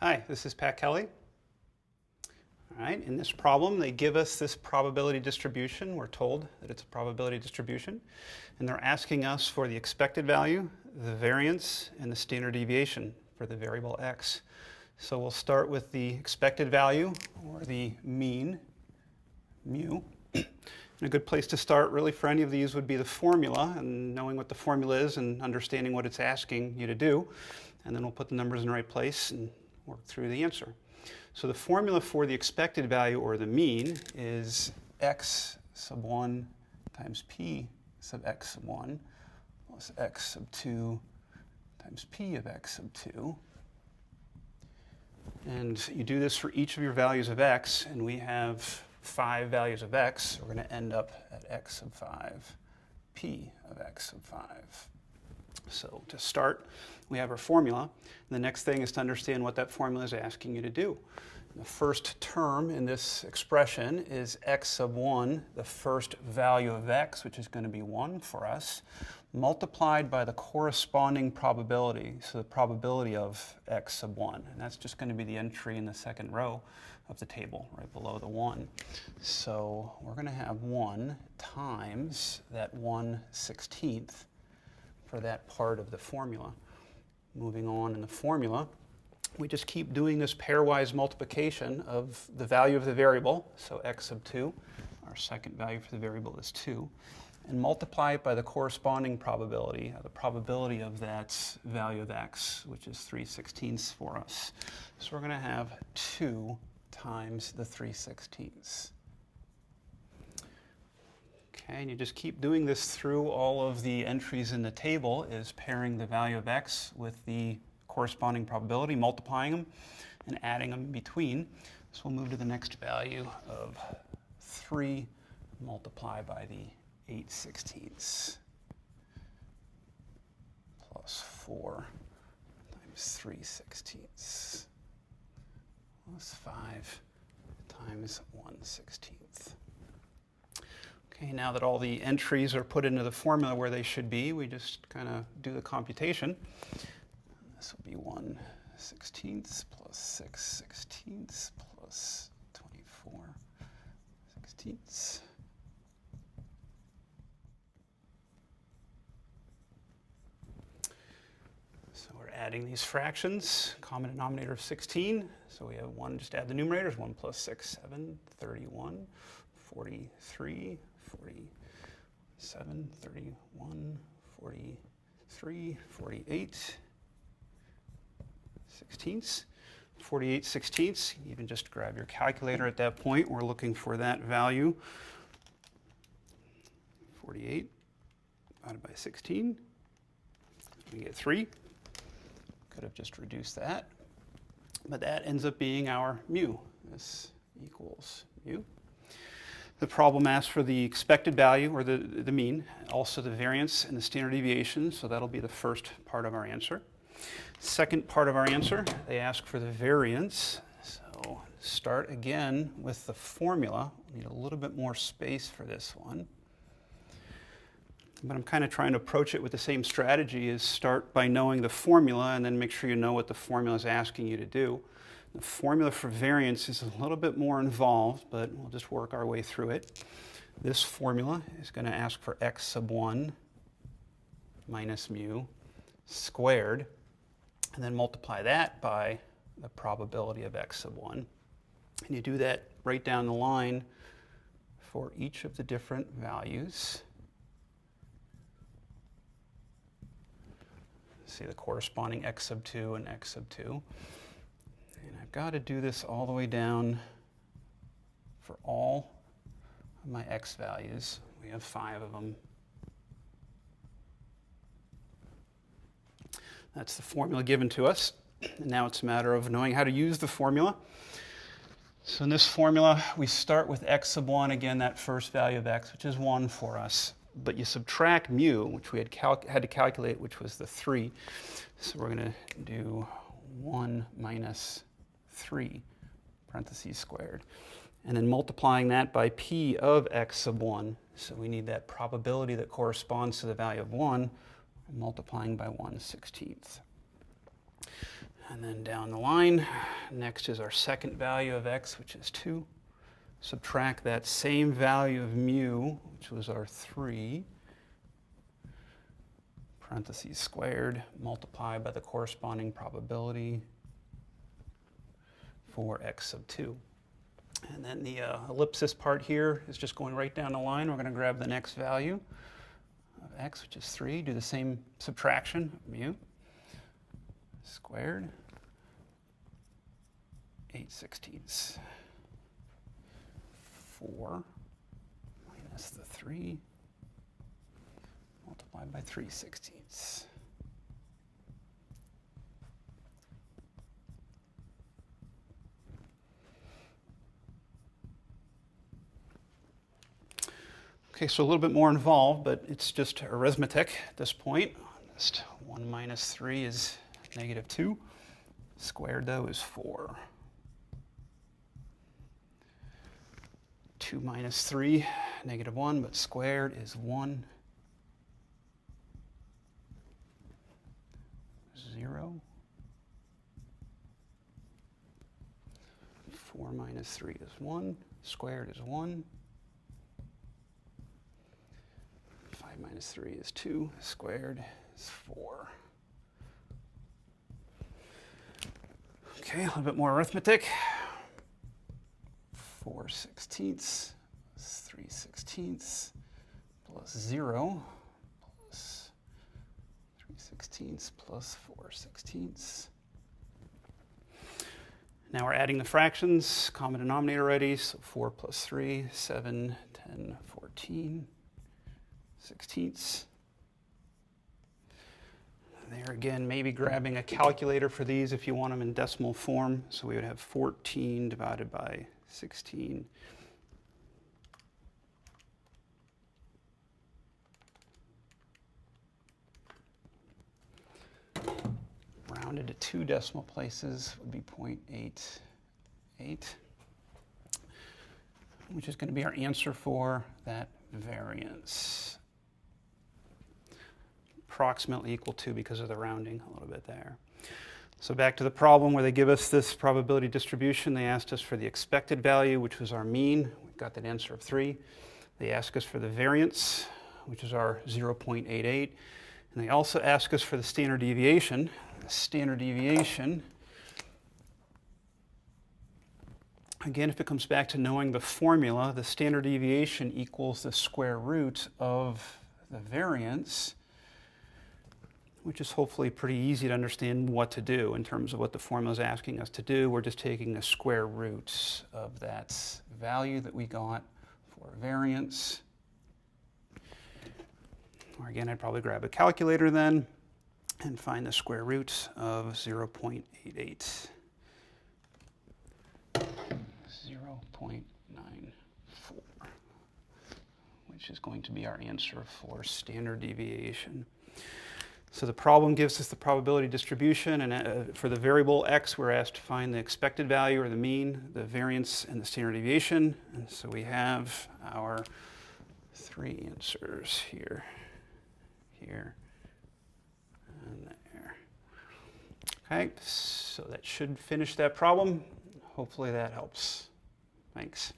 Hi, this is Pat Kelly. All right, in this problem, they give us this probability distribution. We're told that it's a probability distribution. And they're asking us for the expected value, the variance, and the standard deviation for the variable x. So we'll start with the expected value, or the mean, mu. And a good place to start, really, for any of these would be the formula, and knowing what the formula is and understanding what it's asking you to do. And then we'll put the numbers in the right place and work through the answer. So the formula for the expected value, or the mean, is x sub 1 times p sub x sub 1 plus x sub 2 times p of x sub 2. And you do this for each of your values of x, and we have 5 values of x. We're going to end up at x sub 5, p of x sub 5. So to start, we have our formula. And the next thing is to understand what that formula is asking you to do. The first term in this expression is x sub 1, the first value of x, which is going to be 1 for us, multiplied by the corresponding probability, so the probability of x sub 1. And that's just going to be the entry in the second row of the table, right below the 1. So we're going to have 1 times that 1/16th for that part of the formula. Moving on in the formula, we just keep doing this pairwise multiplication of the value of the variable, so x sub 2, our second value for the variable is 2, and multiply it by the corresponding probability, the probability of that value of x, which is 3/16 for us. So we're going to have 2 times the 3/16. Okay, and you just keep doing this through all of the entries in the table, is pairing the value of x with the corresponding probability, multiplying them, and adding them in between. So we'll move to the next value of 3 multiplied by the 8/16 plus 4 times 3/16 plus 5 times 1/16. Okay, now that all the entries are put into the formula where they should be, we just kind of do the computation. This will be 1/16 plus 6/16 plus 24/16. So we're adding these fractions, common denominator of 16. So we have 1, just add the numerators, 1 plus 6, 7, 31, 43, 47, 31, 43, 48. 16ths, 48/16. You can just grab your calculator at that point. We're looking for that value. 48 divided by 16. We get 3. Could have just reduced that. But that ends up being our mu. This equals mu. The problem asks for the expected value, or the mean, also the variance and the standard deviation. So that'll be the first part of our answer. Second part of our answer, they ask for the variance. So start again with the formula. We need a little bit more space for this one. But I'm kind of trying to approach it with the same strategy, is start by knowing the formula and then make sure you know what the formula is asking you to do. The formula for variance is a little bit more involved, but we'll just work our way through it. This formula is going to ask for x sub 1 minus mu squared, and then multiply that by the probability of x sub 1. And you do that right down the line for each of the different values. See the corresponding x sub 2 and x sub 2. And I've got to do this all the way down for all of my x values. We have 5 of them. That's the formula given to us. And now it's a matter of knowing how to use the formula. So in this formula, we start with x sub 1, again, that first value of x, which is 1 for us. But you subtract mu, which we had to calculate, which was the 3. So we're going to do 1 minus 3, parentheses squared. And then multiplying that by p of x sub 1. So we need that probability that corresponds to the value of 1, multiplying by 1/16. And then down the line, next is our second value of x, which is 2. Subtract that same value of mu, which was our 3, parentheses squared, multiply by the corresponding probability for x sub 2. And then the ellipsis part here is just going right down the line. We're going to grab the next value of x, which is 3, do the same subtraction, mu, squared, 8/16. 4 minus the 3 multiplied by 3/16. Okay, so a little bit more involved, but it's just arithmetic at this point. Just 1 minus 3 is -2. Squared, though, is 4. 2 minus 3, -1, but squared is 1. 0. 4 minus 3 is 1. Squared is 1. 5 minus 3 is 2. Squared is 4. Okay, a little bit more arithmetic. 4/16 plus 3/16 plus 0 plus 3/16 plus 4/16. Now we're adding the fractions, common denominator already, so 4 plus 3, 7, 10, 14, 16ths. There again, maybe grabbing a calculator for these if you want them in decimal form. So we would have 14 divided by 16. Rounded to 2 decimal places would be 0.88, which is going to be our answer for that variance. Approximately equal to, because of the rounding a little bit there. So back to the problem where they give us this probability distribution. They asked us for the expected value, which was our mean. We got that answer of 3. They asked us for the variance, which is our 0.88. And they also ask us for the standard deviation. The standard deviation, again, if it comes back to knowing the formula, the standard deviation equals the square root of the variance, which is hopefully pretty easy to understand what to do in terms of what the formula is asking us to do. We're just taking the square roots of that value that we got for variance. Or again, I'd probably grab a calculator then and find the square root of 0.88. 0.94, which is going to be our answer for standard deviation. So the problem gives us the probability distribution, and for the variable x, we're asked to find the expected value or the mean, the variance, and the standard deviation. And so we have our 3 answers here, here, and there. Okay, so that should finish that problem. Hopefully that helps. Thanks.